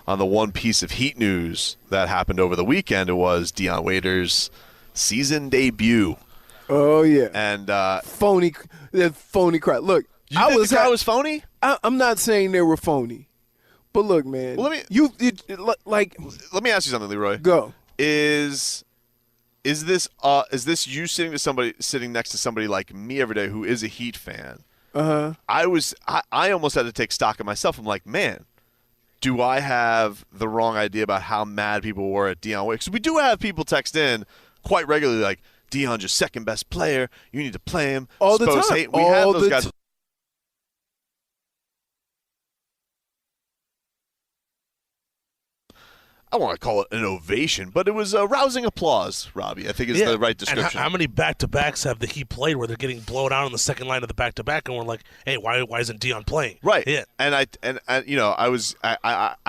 on the one piece of Heat news that happened over the weekend. It was Dion Waiters' season debut. Oh yeah, and phony crap. Look, you think the crowd was phony? I'm not saying they were phony, but look, man. Well, let me ask you something, Leroy. Go. Is this you sitting next to somebody like me every day who is a Heat fan? I almost had to take stock of myself. I'm like, man, do I have the wrong idea about how mad people were at Dion Waiters? Because we do have people text in quite regularly like, Dion's your second best player. You need to play him. All the time. We have those guys. I don't want to call it an ovation, but it was a rousing applause, Robbie. I think is the right description. And how many back-to-backs have the Heat played where they're getting blown out on the second line of the back-to-back, and we're like, hey, why isn't Dion playing? Right. Yeah. And I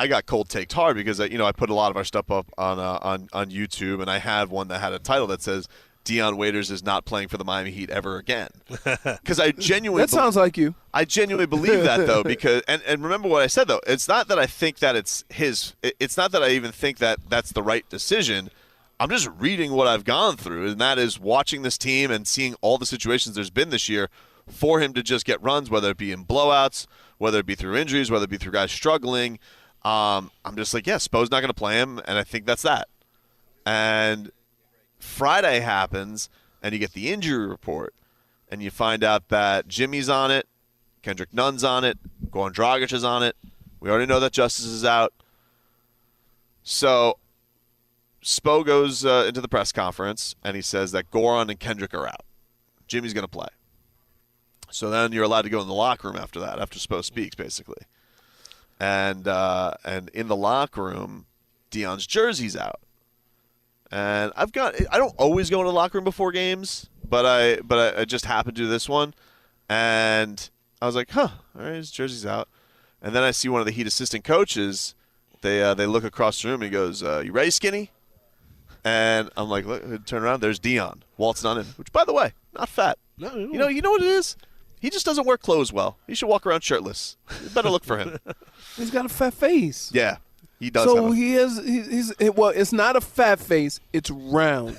got cold taked hard because I put a lot of our stuff up on YouTube, and I had one that had a title that says Dion Waiters is not playing for the Miami Heat ever again. Because I genuinely sounds like you. I genuinely believe that though, because and remember what I said though. It's not that I think that it's his. It's not that I even think that that's the right decision. I'm just reading what I've gone through, and that is watching this team and seeing all the situations there's been this year for him to just get runs, whether it be in blowouts, whether it be through injuries, whether it be through guys struggling. I'm just like, yeah, Spo's not going to play him, and I think that's that. And Friday happens, and you get the injury report, and you find out that Jimmy's on it, Kendrick Nunn's on it, Goran Dragic is on it. We already know that Justice is out. So Spo goes into the press conference, and he says that Goran and Kendrick are out. Jimmy's going to play. So then you're allowed to go in the locker room after that, after Spo speaks, basically. And in the locker room, Dion's jersey's out. And I don't always go into the locker room before games, but I just happened to do this one. And I was like, all right, his jersey's out. And then I see one of the Heat assistant coaches. They look across the room and he goes, you ready, Skinny? And I'm like, look, turn around. There's Dion waltzing on in, which, by the way, not fat. No, you know what it is? He just doesn't wear clothes well. He should walk around shirtless. You better look for him. He's got a fat face. Yeah. He does. So it's not a fat face, it's round.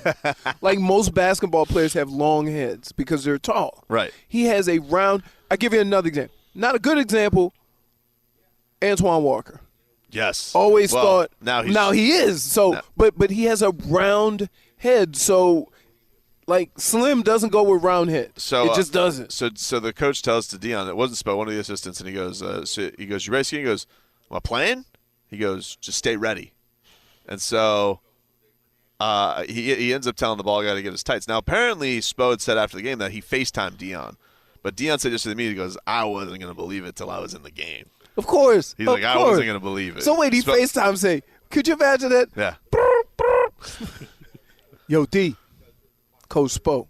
Like most basketball players have long heads because they're tall. Right. He has a round. I'll give you another example. Not a good example, Antoine Walker. Yes. Always thought now he is. So but he has a round head, so like Slim doesn't go with round head. So it just doesn't. So the coach tells to Dion, it wasn't Spo, one of the assistants, and he goes, you ready, Skinny? He goes, am I playing? He goes, just stay ready. And so he ends up telling the ball guy to get his tights. Now, apparently, Spo had said after the game that he FaceTimed Dion. But Dion said just to the media, he goes, I wasn't going to believe it till I was in the game. Of course. He's like, I wasn't going to believe it. So wait, he FaceTime say, could you imagine that? Yeah. Yo, D, Coach Spo,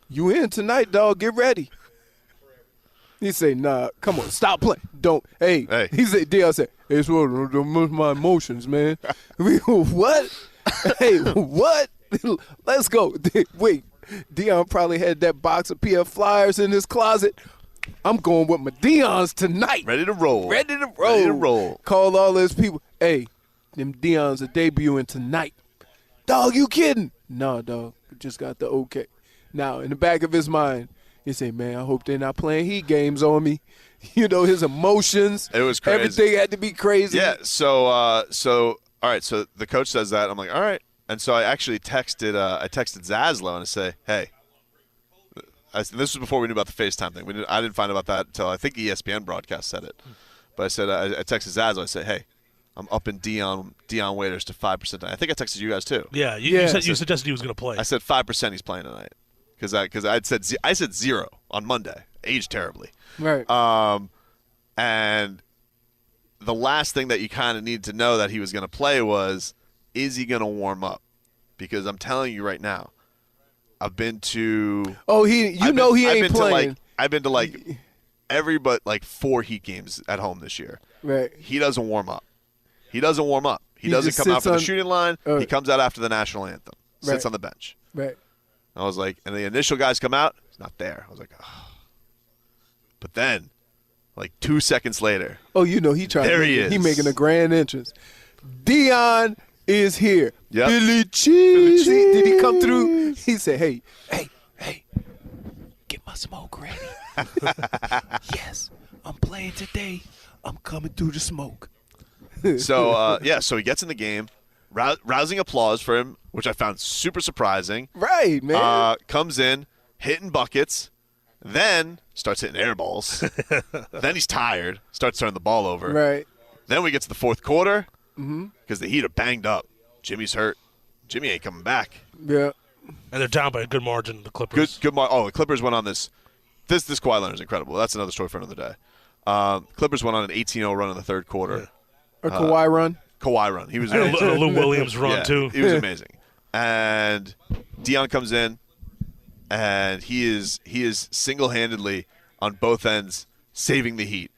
you in tonight, dog. Get ready. He say, nah, come on, stop playing. Don't. Hey. He said, Dion said, it's one of my emotions, man. What? Hey, what? Let's go. Wait, Dion probably had that box of PF Flyers in his closet. I'm going with my Dion's tonight. Ready to roll. Call all those people. Hey, them Dion's are debuting tonight. Dog, you kidding? Nah, dog. Just got the okay. Now, in the back of his mind, he say, man, I hope they're not playing Heat games on me. You know, his emotions. It was crazy. Everything had to be crazy. Yeah, so all right, so the coach says that. I'm like, all right. And so I actually texted Zaslow and I say, hey, this was before we knew about the FaceTime thing. I didn't find out about that until I think ESPN broadcast said it. But I said, I texted Zaslow. I said, hey, I'm up in Dion Waiters to 5%. I think I texted you guys too. Yeah, you suggested he was going to play. I said 5% he's playing tonight. Because I said 0 on Monday, aged terribly. Right. And the last thing that you kind of needed to know that he was going to play was, is he going to warm up? Because I'm telling you right now, I've been to. Oh, he ain't playing. I've been to like every but like 4 Heat games at home this year. Right. He doesn't warm up. He doesn't come out for the shooting line. He comes out after the national anthem. Sits on the bench. Right. I was like, and the initial guys come out, he's not there. I was like, oh. But then Like 2 seconds later. Oh, you know he tried. There he is. He making a grand entrance. Dion is here. Yep. Billy Cheese. Did he come through? He said, "Hey, get my smoke ready." Yes, I'm playing today. I'm coming through the smoke. So so he gets in the game, rousing applause for him, which I found super surprising. Right, man. Comes in, hitting buckets, then starts hitting air balls. Then he's tired, starts turning the ball over. Right. Then we get to the fourth quarter because the Heat are banged up. Jimmy's hurt. Jimmy ain't coming back. Yeah. And they're down by a good margin, the Clippers. The Clippers went on this. This Kawhi Leonard is incredible. That's another story for another day. Clippers went on an 18-0 run in the third quarter. Yeah. A Kawhi run? Kawhi run. He was and a Lou Williams run, too. He was amazing. And Dion comes in, and he is single-handedly on both ends saving the Heat.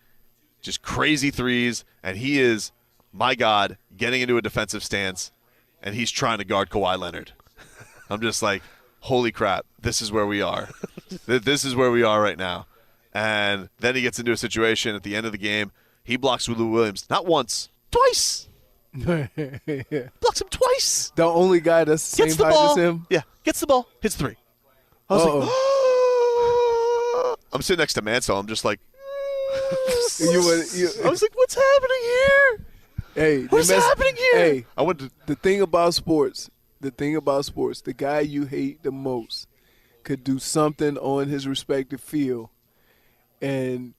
Just crazy threes, and he is, my God, getting into a defensive stance, and he's trying to guard Kawhi Leonard. I'm just like, holy crap, this is where we are. This is where we are right now. And then he gets into a situation at the end of the game. He blocks Lou Williams not once, twice. Blocks him twice. The only guy that's the same height as him? Yeah, gets the ball, hits three. I was like, I'm sitting next to Mansell. I'm just like, I was like, what's happening here? Hey, what's happening here? Hey, the thing about sports, the guy you hate the most could do something on his respective field and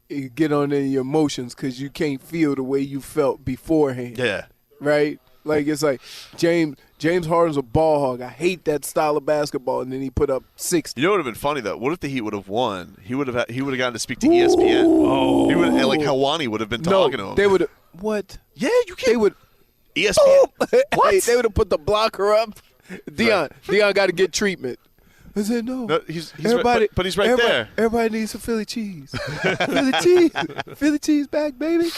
it get on in your emotions because you can't feel the way you felt beforehand. Yeah. Right? Like, it's like James Harden's a ball hog. I hate that style of basketball, and then he put up 60. You know what would have been funny, though? What if the Heat would have won? He would have gotten to speak to ESPN. Oh. He would, like Helwani would have been talking to him. They would have. What? Yeah, you can't. They would. ESPN. What? Hey, they would have put the blocker up. Dion got to get treatment. I said, no he's everybody, but he's right there. Everybody needs some Philly cheese. Philly cheese back, baby.